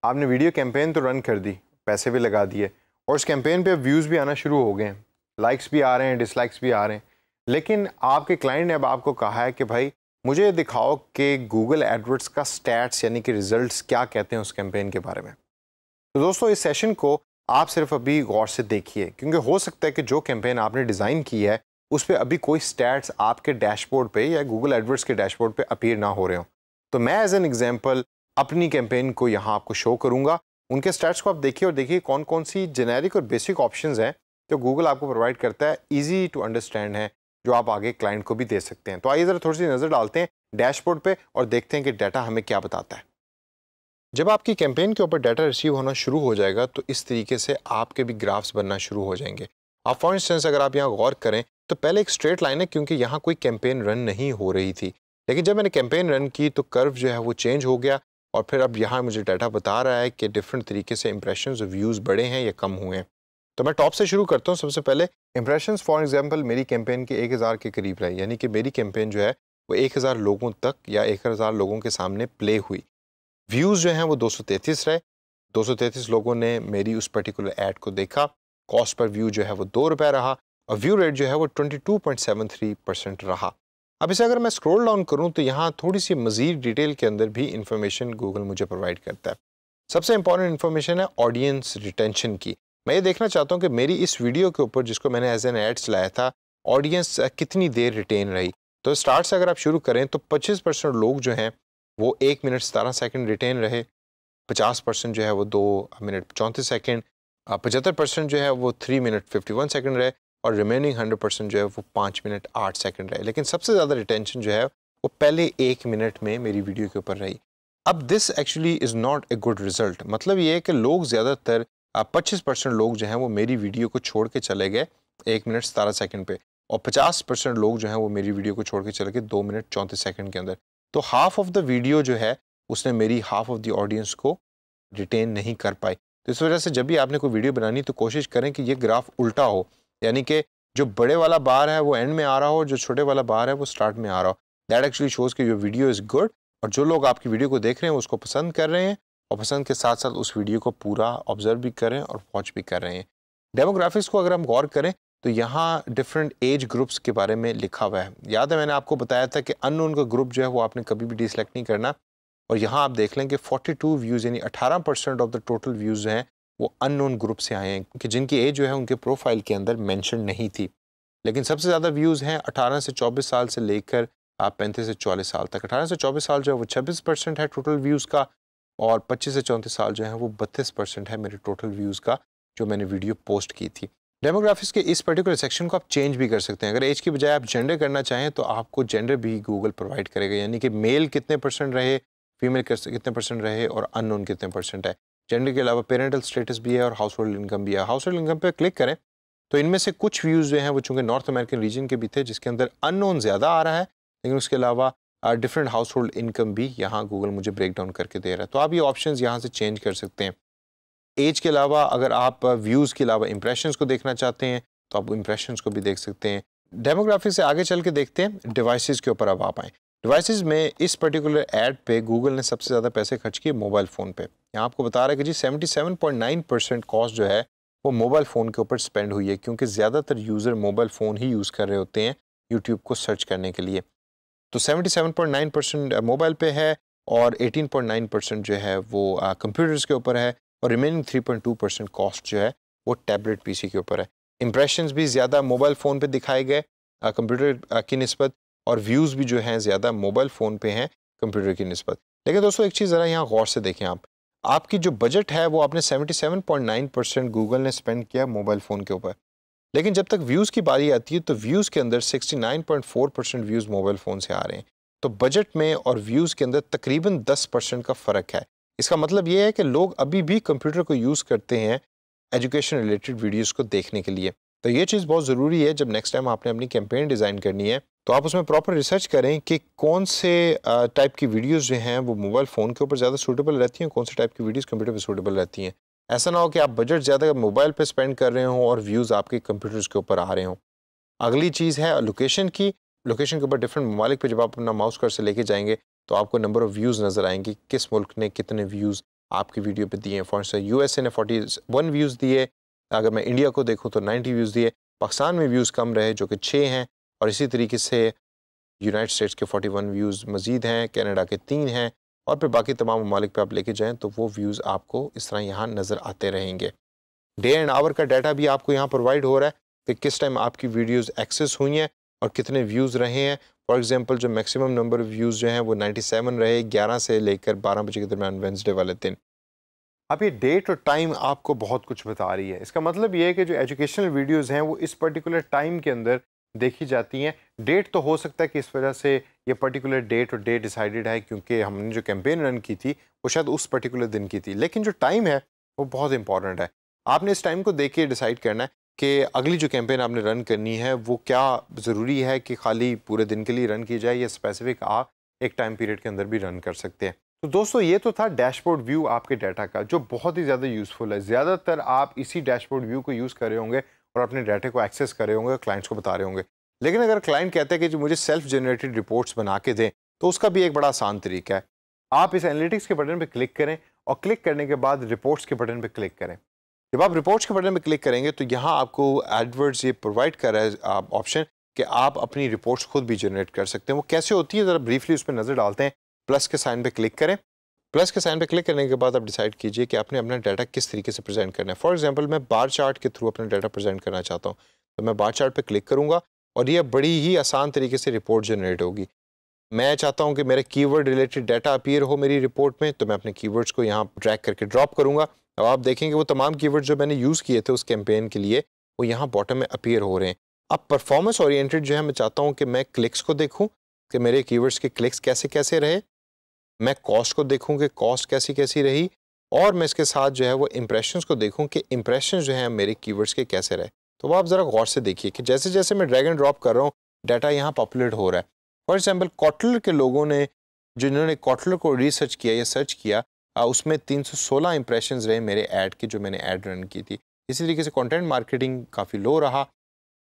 आपने video campaign तो run कर दी, पैसे भी लगा दिए और उस कैंपेन पे व्यूज़ भी आना शुरू हो गए हैं, लाइक्स भी आ रहे हैं, डिसलाइक्स भी आ रहे हैं। लेकिन आपके क्लाइंट ने अब आपको कहा है कि भाई मुझे ये दिखाओ कि गूगल एडवर्ड्स का स्टैट्स यानी कि रिजल्ट्स क्या कहते हैं उस कैंपेन के बारे में। तो दोस्तों इस सेशन को आप सिर्फ अभी गौर से देखिए, क्योंकि हो सकता है कि जो कैंपेन आपने डिज़ाइन की है उस पर अभी कोई स्टैट्स आपके डैशबोर्ड पे या गूगल एडवर्ड्स के डैशबोर्ड पे अपीयर ना हो रहे हो। तो मैं एज एन एग्जांपल अपनी कैंपेन को यहाँ आपको शो करूँगा। उनके स्टैट्स को आप देखिए और देखिए कौन कौन सी जेनेरिक और बेसिक ऑप्शंस हैं जो गूगल आपको प्रोवाइड करता है, ईजी टू अंडरस्टैंड है, जो आप आगे क्लाइंट को भी दे सकते हैं। तो आइए ज़रा थोड़ी सी नज़र डालते हैं डैशबोर्ड पे और देखते हैं कि डाटा हमें क्या बताता है। जब आपकी कैंपेन के ऊपर डाटा रिसीव होना शुरू हो जाएगा तो इस तरीके से आपके भी ग्राफ्स बनना शुरू हो जाएंगे। आप फॉर इंस्टेंस अगर आप यहाँ गौर करें तो पहले एक स्ट्रेट लाइन है क्योंकि यहाँ कोई कैंपेन रन नहीं हो रही थी, लेकिन जब मैंने कैंपेन रन की तो कर्व जो है वो चेंज हो गया और फिर अब यहाँ मुझे डाटा बता रहा है कि डिफरेंट तरीके से इंप्रेशंस और व्यूज़ बढ़े हैं या कम हुए हैं। तो मैं टॉप से शुरू करता हूँ। सबसे पहले इंप्रेशंस फॉर एग्जांपल मेरी कैंपेन के 1000 के करीब रहे, यानी कि मेरी कैंपेन जो है वो 1000 लोगों तक या 1000 लोगों के सामने प्ले हुई। व्यूज़ जो हैं वो 233 रहे, 233 लोगों ने मेरी उस पर्टिकुलर ऐड को देखा। कॉस्ट पर व्यू जो है वो ₹2 रहा और व्यू रेट जो है वो 22.73% रहा। अब इसे अगर मैं स्क्रॉल डाउन करूं तो यहाँ थोड़ी सी मज़ीद डिटेल के अंदर भी इंफॉर्मेशन गूगल मुझे प्रोवाइड करता है। सबसे इंपॉर्टेंट इंफॉर्मेशन है ऑडियंस रिटेंशन की। मैं ये देखना चाहता हूँ कि मेरी इस वीडियो के ऊपर जिसको मैंने एज एन ऐड चलाया था, ऑडियंस कितनी देर रिटेन रही। तो स्टार्ट से अगर आप शुरू करें तो 25% लोग जो हैं वो 1 मिनट 17 सेकंड रिटेन रहे, 50% जो है वो 2 मिनट 34 सेकंड, 75% जो है वो 3 मिनट 51 सेकंड रहे और रिमेनिंग 100% जो है वो 5 मिनट 8 सेकंड रहे। लेकिन सबसे ज़्यादा रिटेंशन जो है वो पहले 1 मिनट में मेरी वीडियो के ऊपर रही। अब this actually is not a good result. मतलब ये है कि लोग ज़्यादातर 25% लोग जो हैं वो मेरी वीडियो को छोड़ के चले गए 1 मिनट 17 सेकंड पे और 50% लोग जो हैं वो मेरी वीडियो को छोड़ के चले गए 2 मिनट 34 सेकंड के अंदर। तो हाफ ऑफ द वीडियो जो है उसने मेरी हाफ ऑफ द ऑडियंस को रिटेन नहीं कर पाई। तो इस वजह से जब भी आपने कोई वीडियो बनानी तो कोशिश करें कि ये ग्राफ उल्टा हो, यानी कि जो बड़े वाला बार है वो एंड में आ रहा हो, जो छोटे वाला बार है वो स्टार्ट में आ रहा हो। दैट एक्चुअली शोज़ कि योर वीडियो इज़ गुड और जो लोग आपकी वीडियो को देख रहे हैं उसको पसंद कर रहे हैं और पसंद के साथ साथ उस वीडियो को पूरा ऑब्जर्व भी कर रहे हैं और वॉच भी कर रहे हैं। डेमोग्राफिक्स को अगर हम गौर करें तो यहाँ डिफरेंट एज ग्रुप्स के बारे में लिखा हुआ है। याद है मैंने आपको बताया था कि अननोन का ग्रुप जो है वो आपने कभी भी डिसलेक्ट नहीं करना और यहाँ आप देख लें कि 42 व्यूज़ यानी 18% ऑफ द टोटल व्यूज़ हैं वो अननोन ग्रुप से आए हैं कि जिनकी एज जो है उनके प्रोफाइल के अंदर मेंशन नहीं थी। लेकिन सबसे ज़्यादा व्यूज़ हैं 18 से 24 साल से लेकर 35 से 44 साल तक। 18 से 24 साल जो है वो 26% है टोटल व्यूज़ का और 25 से 34 साल जो है वो 32% है मेरे टोटल व्यूज़ का जो मैंने वीडियो पोस्ट की थी। डेमोग्राफिक्स के इस पर्टिकुलर सेक्शन को आप चेंज भी कर सकते हैं। अगर एज की बजाय आप जेंडर करना चाहें तो आपको जेंडर भी गूगल प्रोवाइड करेगा, यानी कि मेल कितने परसेंट रहे, फीमेल कितने परसेंट रहे और अननोन कितने परसेंट है। जेंडर के अलावा पेरेंटल स्टेटस भी है और हाउस होल्ड इनकम भी है। हाउस होल्ड इनकम पर क्लिक करें तो इनमें से कुछ व्यूज़ जो हैं वो चूँकि नॉर्थ अमेरिकन रीजन के भी थे जिसके अंदर अननोन ज़्यादा आ रहा है, लेकिन उसके अलावा डिफरेंट हाउस होल्ड इनकम भी यहाँ गूगल मुझे ब्रेक डाउन करके दे रहा है। तो आप ये ऑप्शंस यहाँ से चेंज कर सकते हैं। एज के अलावा अगर आप व्यूज़ के अलावा इंप्रेशंस को देखना चाहते हैं तो आप इंप्रेशंस को भी देख सकते हैं। डेमोग्राफिक से आगे चल के देखते हैं डिवाइसेस के ऊपर अब आप आएँ। डिवाइसेस में इस पर्टिकुलर ऐड पे गूगल ने सबसे ज़्यादा पैसे खर्च किए मोबाइल फ़ोन पे। यहाँ आपको बता रहा है कि जी 77.9% कॉस्ट जो है वो मोबाइल फ़ोन के ऊपर स्पेंड हुई है क्योंकि ज़्यादातर यूज़र मोबाइल फ़ोन ही यूज़ कर रहे होते हैं यूट्यूब को सर्च करने के लिए। तो 77.9% मोबाइल पे है और 18.9% जो है वो कंप्यूटर्स के ऊपर है और रिमेनिंग 3.2% कॉस्ट जो है वो टैबलेट पीसी के ऊपर है। इंप्रेशंस भी ज़्यादा मोबाइल फ़ोन पे दिखाए गए कंप्यूटर की निस्बत और व्यूज़ भी जो हैं ज़्यादा मोबाइल फ़ोन पे हैं कंप्यूटर की निस्बत। लेकिन दोस्तों एक चीज़ ज़रा यहाँ गौर से देखें आप, आपकी जो बजट है वो आपने 77.9% गूगल ने स्पेंड किया मोबाइल फ़ोन के ऊपर, लेकिन जब तक व्यूज़ की बारी आती है तो व्यूज़ के अंदर 69.4% व्यूज़ मोबाइल फ़ोन से आ रहे हैं। तो बजट में और व्यूज़ के अंदर तकरीबन 10% का फ़र्क है। इसका मतलब ये है कि लोग अभी भी कंप्यूटर को यूज़ करते हैं एजुकेशन रिलेटेड वीडियोज़ को देखने के लिए। तो ये चीज़ बहुत ज़रूरी है जब नेक्स्ट टाइम आपने अपनी कैंपेन डिज़ाइन करनी है तो आप उसमें प्रॉपर रिसर्च करें कि कौन से टाइप की वीडियोज़ जो हैं वो मोबाइल फ़ोन के ऊपर ज़्यादा सूटेबल रहती हैं, कौन से टाइप की वीडियोज़ कंप्यूटर पर सूटेबल रहती हैं। ऐसा ना हो कि आप बजट ज़्यादा मोबाइल पे स्पेंड कर रहे हो और व्यूज़ आपके कंप्यूटर्स के ऊपर आ रहे हों। अगली चीज़ है लोकेशन की। लोकेशन के ऊपर डिफरेंट ममालिक पे जब आप अपना माउस कर्सर लेके जाएंगे तो आपको नंबर ऑफ़ व्यूज़ नज़र आएंगे, किस मुल्क ने कितने व्यूज़ आपकी वीडियो पे दिए हैं। फॉर इंस्टेंस यूएसए ने 41 व्यूज़ दिए, अगर मैं इंडिया को देखूँ तो 90 व्यूज़ दिए, पाकिस्तान में व्यूज़ कम रहे जो कि 6 हैं, और इसी तरीके से यूनाइटेड स्टेट्स के 41 व्यूज़ मज़ीद हैं, कनाडा के 3 हैं, और फिर बाकी तमाम ममालिक पे आप लेके जाएँ तो वो व्यूज़ आपको इस तरह यहाँ नज़र आते रहेंगे। डे एंड आवर का डाटा भी आपको यहाँ प्रोवाइड हो रहा है कि किस टाइम आपकी वीडियोस एक्सेस हुई हैं और कितने व्यूज़ रहे हैं। फॉर एग्जांपल जो मैक्सिमम नंबर ऑफ़ व्यूज़ जो हैं वो 97 रहे 11 से लेकर 12 बजे के दरमियान वेडनेसडे वाले दिन। अब ये डेट और टाइम आपको बहुत कुछ बता रही है। इसका मतलब ये है कि जो एजुकेशनल वीडियोज़ हैं वो इस पर्टिकुलर टाइम के अंदर देखी जाती हैं। डेट तो हो सकता है कि इस वजह से ये पर्टिकुलर डेट और डे डिसाइडेड है क्योंकि हमने जो कैंपेन रन की थी वो शायद उस पर्टिकुलर दिन की थी, लेकिन जो टाइम है वो बहुत इंपॉर्टेंट है। आपने इस टाइम को देख के डिसाइड करना है कि अगली जो कैंपेन आपने रन करनी है वो क्या ज़रूरी है कि खाली पूरे दिन के लिए रन की जाए या स्पेसिफिक आप एक टाइम पीरियड के अंदर भी रन कर सकते हैं। तो दोस्तों ये तो था डैशबोर्ड व्यू आपके डाटा का, जो बहुत ही ज़्यादा यूज़फुल है। ज़्यादातर आप इसी डैशबोर्ड व्यू को यूज़ कर रहे होंगे और अपने डाटा को एक्सेस कर रहे होंगे, क्लाइंट्स को बता रहे होंगे। लेकिन अगर क्लाइंट कहते हैं कि जो मुझे सेल्फ जनरेटेड रिपोर्ट्स बना के दें, तो उसका भी एक बड़ा आसान तरीका है। आप इस एनालिटिक्स के बटन पर क्लिक करें और क्लिक करने के बाद रिपोर्ट्स के बटन पर क्लिक करें। जब आप रिपोर्ट्स के बटन पर क्लिक करेंगे तो यहाँ आपको एडवर्ड्स ये प्रोवाइड कर रहा है ऑप्शन कि आप अपनी रिपोर्ट्स खुद भी जनरेट कर सकते हैं। वो कैसे होती है ज़रा ब्रीफली उस पर नज़र डालते हैं। प्लस के साइन पे क्लिक करें। प्लस के साइन पे क्लिक करने के बाद आप डिसाइड कीजिए कि आपने अपना डाटा किस तरीके से प्रेजेंट करना है। फॉर एग्जांपल मैं बार चार्ट के थ्रू अपना डाटा प्रेजेंट करना चाहता हूँ, तो मैं बार चार्ट पे क्लिक करूँगा और ये बड़ी ही आसान तरीके से रिपोर्ट जनरेट होगी। मैं चाहता हूँ कि मेरे कीवर्ड रिलेटेड डाटा अपीयर हो मेरी रिपोर्ट में, तो मैं अपने कीवर्ड्स को यहाँ ड्रैग करके ड्रॉप करूँगा। अब आप देखेंगे वो तमाम कीवर्ड्स जो मैंने यूज़ किए थे उस कैंपेन के लिए वो यहाँ बॉटम में अपीयर हो रहे हैं। अब परफॉर्मेंस ओरिएंटेड जो है मैं चाहता हूँ कि मैं क्लिक्स को देखूँ कि मेरे कीवर्ड्स के क्लिक्स कैसे कैसे रहे, मैं कॉस्ट को देखूँ कि कॉस्ट कैसी कैसी रही, और मैं इसके साथ जो है वो इंप्रेशंस को देखूँ कि इंप्रेशंस जो हैं मेरे कीवर्ड्स के कैसे रहे। तो आप ज़रा गौर से देखिए कि जैसे जैसे मैं ड्रैग एंड ड्रॉप कर रहा हूँ डाटा यहाँ पॉपुलेट हो रहा है। फॉर एग्जाम्पल कॉटलर के लोगों ने जिन्होंने कॉटलर को रिसर्च किया या सर्च किया उसमें 316 इंप्रेशंस रहे मेरे ऐड के जो मैंने ऐड रन की थी। इसी तरीके से कंटेंट मार्केटिंग काफ़ी लो रहा,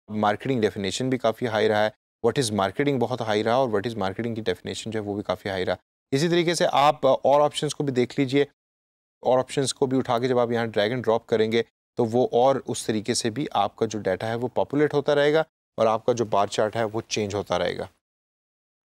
मार्केटिंग डेफिनेशन भी काफ़ी हाई रहा है, व्हाट इज़ मार्केटिंग बहुत हाई रहा और व्हाट इज़ मार्केटिंग की डेफिनेशन जो है वो भी काफ़ी हाई रहा। इसी तरीके से आप और ऑप्शंस को भी देख लीजिए, और ऑप्शंस को भी उठा के जब आप यहाँ ड्रैग एंड ड्रॉप करेंगे तो वो और उस तरीके से भी आपका जो डाटा है वो पॉपुलेट होता रहेगा और आपका जो बार चार्ट है वो चेंज होता रहेगा।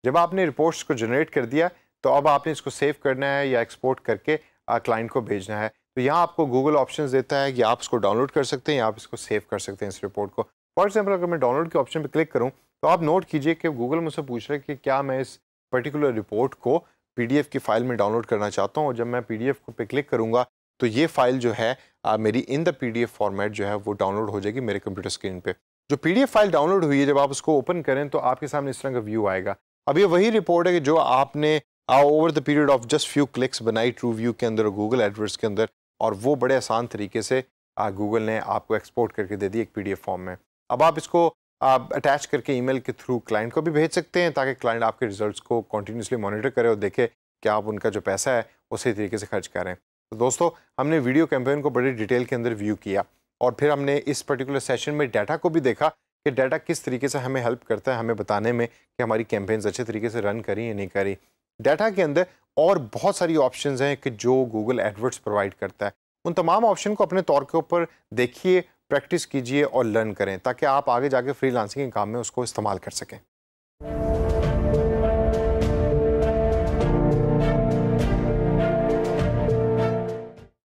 जब आपने रिपोर्ट्स को जनरेट कर दिया तो अब आपने इसको सेव करना है या एक्सपोर्ट करके क्लाइंट को भेजना है। तो यहाँ आपको गूगल ऑप्शंस देता है कि आप इसको डाउनलोड कर सकते हैं या आप इसको सेव कर सकते हैं इस रिपोर्ट को। फॉर एग्जांपल अगर मैं डाउनलोड के ऑप्शन पर क्लिक करूँ तो आप नोट कीजिए कि गूगल मुझसे पूछ रहा है कि क्या मैं इस पर्टिकुलर रिपोर्ट को PDF की फ़ाइल में डाउनलोड करना चाहता हूँ, और जब मैं PDF पे क्लिक करूँगा तो ये फ़ाइल जो है मेरी इन द PDF फॉर्मेट जो है वो डाउनलोड हो जाएगी मेरे कंप्यूटर स्क्रीन पे। जो PDF फाइल डाउनलोड हुई है जब आप उसको ओपन करें तो आपके सामने इस तरह का व्यू आएगा। अब ये वही रिपोर्ट है कि जो आपने over the period of just few clicks बनाई ट्रू व्यू के अंदर और गूगल एडवर्ड्स के अंदर, और वो बड़े आसान तरीके से गूगल ने आपको एक्सपोर्ट करके दे दी एक PDF फॉर्म में। अब आप इसको अटैच करके ईमेल के थ्रू क्लाइंट को भी भेज सकते हैं ताकि क्लाइंट आपके रिजल्ट्स को कंटिन्यूसली मॉनिटर करे और देखे कि आप उनका जो पैसा है वो सही तरीके से खर्च करें। तो दोस्तों हमने वीडियो कैंपेन को बड़ी डिटेल के अंदर व्यू किया और फिर हमने इस पर्टिकुलर सेशन में डाटा को भी देखा कि डाटा किस तरीके से हमें हेल्प करता है हमें बताने में कि हमारी कैंपेन्स अच्छे तरीके से रन करी या नहीं करी। डाटा के अंदर और बहुत सारी ऑप्शंस हैं कि जो गूगल एडवर्ड्स प्रोवाइड करता है। उन तमाम ऑप्शन को अपने तौर के ऊपर देखिए, प्रैक्टिस कीजिए और लर्न करें ताकि आप आगे जाके फ्रीलांसिंग के काम में उसको इस्तेमाल कर सकें।